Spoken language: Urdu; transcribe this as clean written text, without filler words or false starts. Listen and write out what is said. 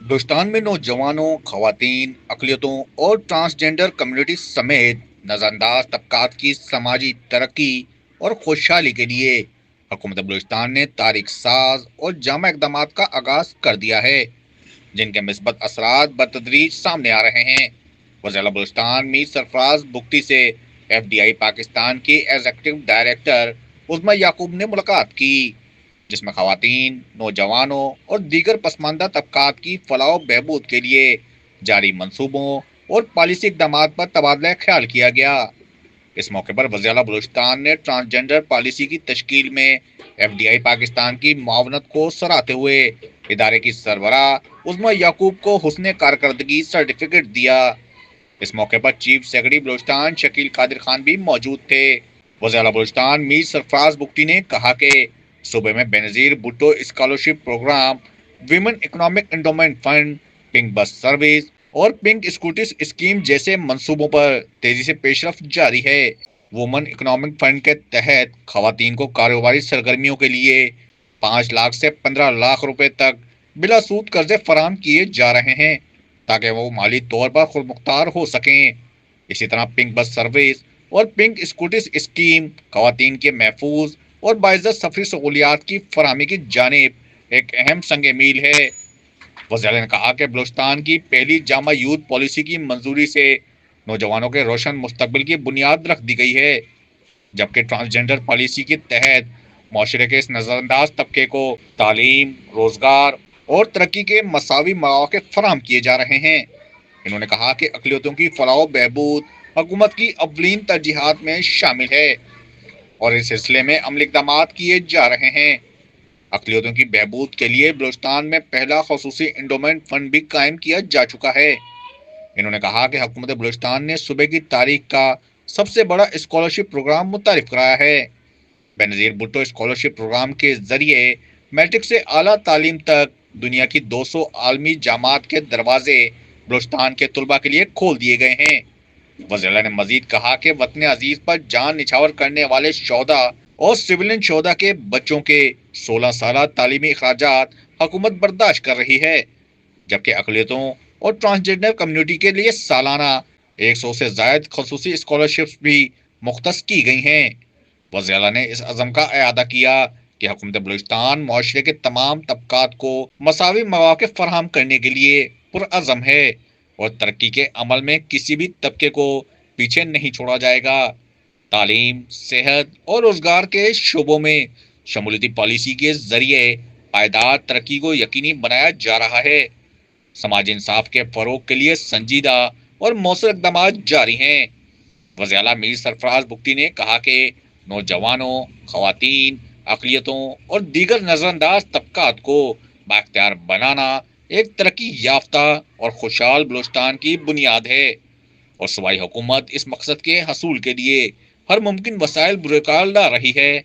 بلوچستان میں نوجوانوں، خواتین، اقلیتوں اور ٹرانسجنڈر کمیونٹی سمیت نظر انداز طبقات کی سماجی ترقی اور خوشحالی کے لیے حکومت بلوچستان نے تاریخ ساز اور جامع اقدامات کا آغاز کر دیا ہے، جن کے مثبت اثرات بتدریج سامنے آ رہے ہیں۔ وزیر اعلیٰ بلوچستان میر سرفراز بگٹی سے ایف ڈی آئی پاکستان کی ایگزیکٹو ڈائریکٹر عظمی یعقوب نے ملاقات کی، جس میں خواتین، نوجوانوں اور دیگر پسماندہ طبقات کی فلاح و بہبود کے لیے جاری منصوبوں اور پالیسی اقدامات پر تبادلہ خیال کیا گیا۔ اس موقع پر وزیر اعلیٰ بلوچستان نے ٹرانسجنڈر پالیسی کی تشکیل میں ایف ڈی آئی پاکستان کی معاونت کو سراہتے ہوئے ادارے کی سربراہ عظمی یعقوب کو حسن کارکردگی سرٹیفکیٹ دیا۔ اس موقع پر چیف سیکرٹری بلوچستان شکیل قادر خان بھی موجود تھے۔ وزیر اعلیٰ بلوچستان میر سرفراز بگٹی نے کہا کہ صوبے میں Benazir Bhutto scholarship program, women economic endowment fund, pink bus service اور پنک اسکوٹیز اسکیم جیسے منصوبوں پر تیزی سے پیش رفت جاری ہے۔ وومن اکنامک فنڈ کے تحت خواتین کو کاروباری سرگرمیوں کے لیے 5 لاکھ سے 15 لاکھ روپے تک بلا سود قرضے فراہم کیے جا رہے ہیں تاکہ وہ مالی طور پر خود مختار ہو سکیں۔ اسی طرح پنک بس سروس اور پنک اسکوٹیز اسکیم خواتین کے محفوظ اور باعزت سفری سہولیات کی فراہمی کی جانب ایک اہم سنگ میل ہے۔ وزیر اعلیٰ نے کہا کہ بلوچستان کی پہلی جامع یوتھ پالیسی کی منظوری سے نوجوانوں کے روشن مستقبل کی بنیاد رکھ دی گئی ہے، جبکہ ٹرانسجنڈر پالیسی کے تحت معاشرے کے اس نظر انداز طبقے کو تعلیم، روزگار اور ترقی کے مساوی مواقع فراہم کیے جا رہے ہیں۔ انہوں نے کہا کہ اقلیتوں کی فلاح و بہبود حکومت کی اولین ترجیحات میں شامل ہے اور اس سلسلے میں عملی اقدامات کیے جا رہے ہیں۔ اقلیتوں کی بہبود کے لیے بلوچستان میں پہلا خصوصی انڈومنٹ فنڈ بھی قائم کیا جا چکا ہے۔ انہوں نے کہا کہ حکومت بلوچستان نے صوبے کی تاریخ کا سب سے بڑا اسکالرشپ پروگرام متعارف کرایا ہے۔ بے نظیر بھٹو اسکالرشپ پروگرام کے ذریعے میٹرک سے اعلیٰ تعلیم تک دنیا کی 200 عالمی جامعات کے دروازے بلوچستان کے طلباء کے لیے کھول دیے گئے ہیں۔ وزیر اعلیٰ نے مزید کہا کہ وطن عزیز پر جان نچھاور کرنے والے شہداء اور سویلین شہداء کے بچوں کے 16 سالہ تعلیمی اخراجات حکومت برداشت کر رہی ہے، جبکہ اقلیتوں اور ٹرانسجنڈر کمیونٹی کے لیے سالانہ 100 سے زائد خصوصی اسکالرشپس بھی مختص کی گئی ہیں۔ وزیر اعلیٰ نے اس عزم کا اعادہ کیا کہ حکومت بلوچستان معاشرے کے تمام طبقات کو مساوی مواقع فراہم کرنے کے لیے پرعزم ہے اور ترقی کے عمل میں کسی بھی طبقے کو پیچھے نہیں چھوڑا جائے گا۔ تعلیم، صحت اور روزگار کے شعبوں میں شمولیتی پالیسی کے ذریعے پائیدار ترقی کو یقینی بنایا جا رہا ہے۔ سماجی انصاف کے فروغ کے لیے سنجیدہ اور مؤثر اقدامات جاری ہیں۔ وزیر اعلیٰ میر سرفراز بگٹی نے کہا کہ نوجوانوں، خواتین، اقلیتوں اور دیگر نظر انداز طبقات کو بااختیار بنانا ایک ترقی یافتہ اور خوشحال بلوچستان کی بنیاد ہے اور صوبائی حکومت اس مقصد کے حصول کے لیے ہر ممکن وسائل بروکار لا رہی ہے۔